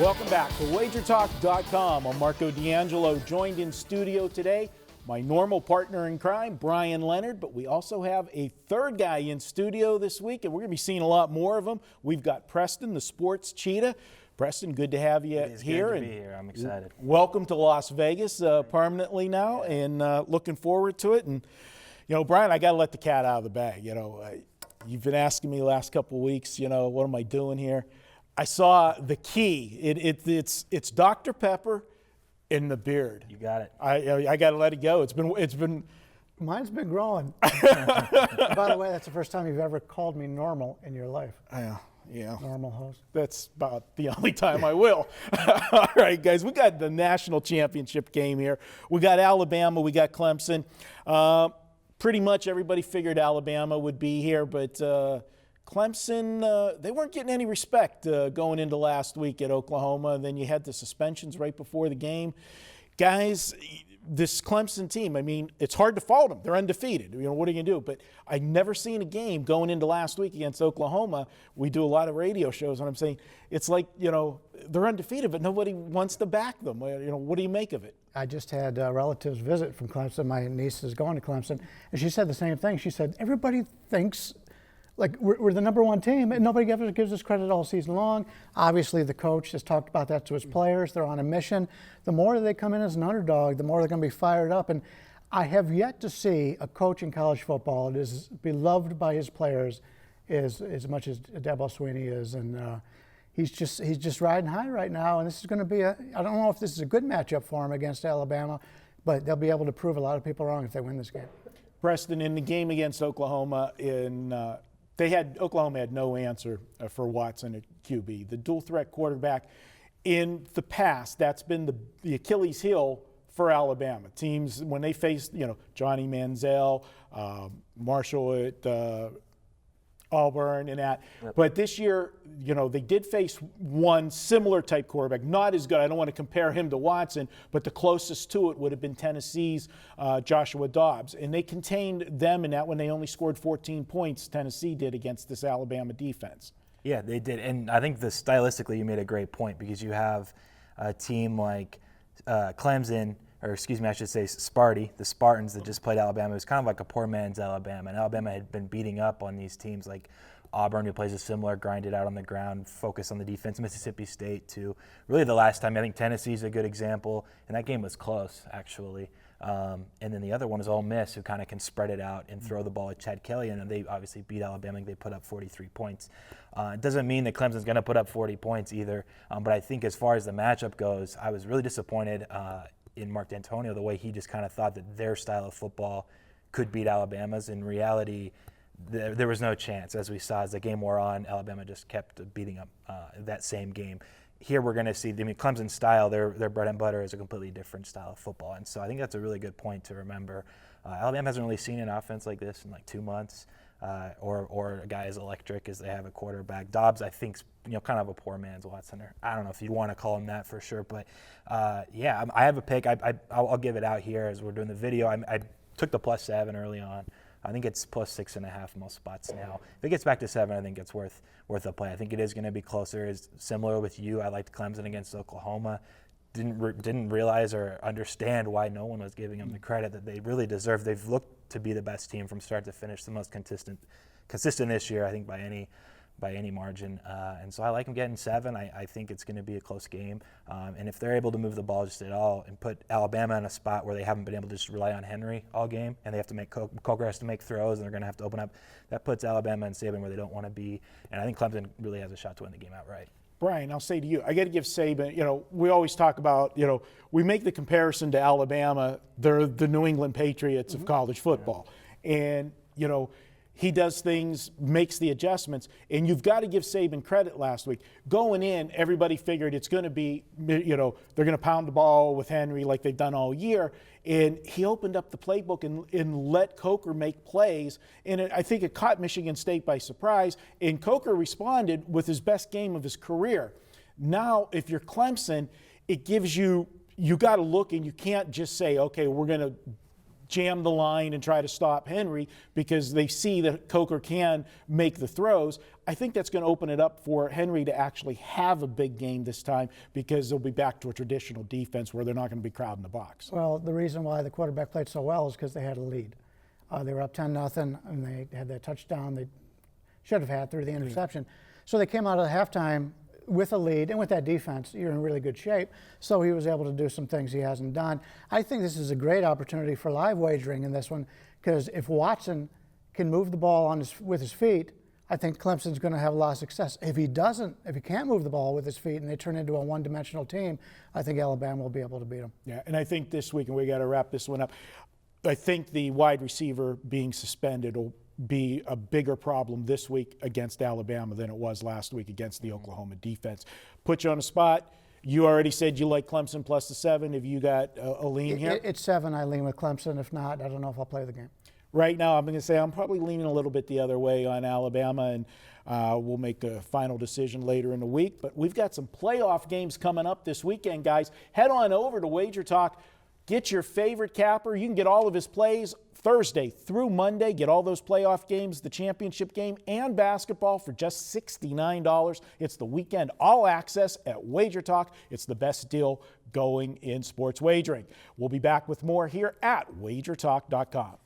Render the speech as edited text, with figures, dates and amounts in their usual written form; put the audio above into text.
Welcome back to WagerTalk.com. I'm Marco D'Angelo, joined in studio today, my normal partner in crime, Bryan Leonard, but we also have a third guy in studio this week, and we're going to be seeing a lot more of them. We've got Preston, the Sports Cheetah. Preston, good to have you here. Good to be here. I'm excited. Welcome to Las Vegas permanently now, and looking forward to it. And, you know, Bryan, I got to let the cat out of the bag. You know, you've been asking me the last couple of weeks, you know, what am I doing here? I saw the key. It's Dr. Pepper in the beard. You got it. I got to let it go. It's been. Mine's been growing. By the way, that's the first time you've ever called me normal in your life. Yeah. Normal host. That's about the only time I will. All right, guys, we got the national championship game here. We got Alabama. We got Clemson. Pretty much everybody figured Alabama would be here, but Clemson, they weren't getting any respect going into last week at Oklahoma. And then you had the suspensions right before the game. Guys, this Clemson team, I mean, it's hard to fault them. They're undefeated. You know, what are you going to do? But I've never seen a game going into last week against Oklahoma. We do a lot of radio shows, and I'm saying it's like, you know, they're undefeated, but nobody wants to back them. You know, what do you make of it? I just had relatives visit from Clemson. My niece is going to Clemson, and she said the same thing. She said, everybody thinks like we're the number one team, and nobody gives us credit all season long. Obviously, the coach has talked about that to his players. They're on a mission. The more they come in as an underdog, the more they're going to be fired up. And I have yet to see a coach in college football that is beloved by his players as much as Dabo Swinney is. And he's just riding high right now. And this is going to be I don't know if this is a good matchup for him against Alabama, but they'll be able to prove a lot of people wrong if they win this game. Preston, in the game against Oklahoma, Oklahoma had no answer for Watson at QB. The dual threat quarterback, in the past, that's been the Achilles heel for Alabama. Teams, when they faced, you know, Johnny Manziel, Marshall at Auburn and that. Yep. But this year, you know, they did face one similar type quarterback, not as good. I don't want to compare him to Watson, but the closest to it would have been Tennessee's Joshua Dobbs. And they contained them in that when they only scored 14 points, Tennessee did, against this Alabama defense. Yeah, they did. And I think stylistically you made a great point, because you have a team like Clemson, or excuse me, I should say Sparty, the Spartans that just played Alabama. It was kind of like a poor man's Alabama. And Alabama had been beating up on these teams like Auburn, who plays a similar, grind it out on the ground, focus on the defense, Mississippi State too. Really the last time, I think Tennessee's a good example, and that game was close, actually. And then the other one is Ole Miss, who kind of can spread it out and throw the ball at Chad Kelly, and they obviously beat Alabama. They put up 43 points. It doesn't mean that Clemson's going to put up 40 points either, but I think as far as the matchup goes, I was really disappointed in Mark D'Antonio, the way he just kind of thought that their style of football could beat Alabama's. In reality, there was no chance. As we saw as the game wore on, Alabama just kept beating up that same game. Here we're going to see, I mean, Clemson's style, their bread and butter is a completely different style of football. And so I think that's a really good point to remember. Alabama hasn't really seen an offense like this in like 2 months, or a guy as electric as they have a quarterback. Dobbs, I think, you know, kind of a poor man's Watson. I don't know if you'd want to call him that for sure, but yeah, I have a pick. I'll give it out here as we're doing the video. I took the +7 early on. I think it's +6.5 most spots now. If it gets back to 7, I think it's worth a play. I think it is going to be closer. It's similar with you. I liked Clemson against Oklahoma. Didn't realize or understand why no one was giving them the credit that they really deserve. They've looked to be the best team from start to finish, the most consistent this year, I think, by any margin. And so I like them getting 7. I think it's going to be a close game. And if they're able to move the ball just at all and put Alabama in a spot where they haven't been able to just rely on Henry all game, and they have to make Coker has to make throws, and they're going to have to open up, that puts Alabama and Saban where they don't want to be. And I think Clemson really has a shot to win the game outright. Bryan, I'll say to you, I got to give Saban, you know, we always talk about, you know, we make the comparison to Alabama. They're the New England Patriots of college football. Yeah. And, you know, he does things, makes the adjustments, and you've got to give Saban credit last week. Going in, everybody figured it's going to be, you know, they're going to pound the ball with Henry like they've done all year. And he opened up the playbook and let Coker make plays. And I think it caught Michigan State by surprise. And Coker responded with his best game of his career. Now, if you're Clemson, it gives you got to look, and you can't just say, okay, we're going to jam the line and try to stop Henry because they see that Coker can make the throws. I think that's going to open it up for Henry to actually have a big game this time because they'll be back to a traditional defense where they're not going to be crowding the box. Well, the reason why the quarterback played so well is because they had a lead. They were up 10-0, and they had that touchdown they should have had through the interception. So they came out of the halftime with a lead, and with that defense, you're in really good shape. So he was able to do some things he hasn't done. I think this is a great opportunity for live wagering in this one, because if Watson can move the ball with his feet, I think Clemson's going to have a lot of success. If he can't move the ball with his feet and they turn into a one-dimensional team, I think Alabama will be able to beat them. Yeah, and I think this week, and we got to wrap this one up, I think the wide receiver being suspended will be a bigger problem this week against Alabama than it was last week against the Oklahoma defense. Put you on the spot. You already said you like Clemson plus the 7. Have you got a lean here? It's 7. I lean with Clemson. If not, I don't know if I'll play the game. Right now, I'm going to say I'm probably leaning a little bit the other way on Alabama, and we'll make a final decision later in the week. But we've got some playoff games coming up this weekend, guys. Head on over to WagerTalk. Get your favorite capper. You can get all of his plays Thursday through Monday. Get all those playoff games, the championship game, and basketball for just $69. It's the weekend all access at WagerTalk. It's the best deal going in sports wagering. We'll be back with more here at WagerTalk.com.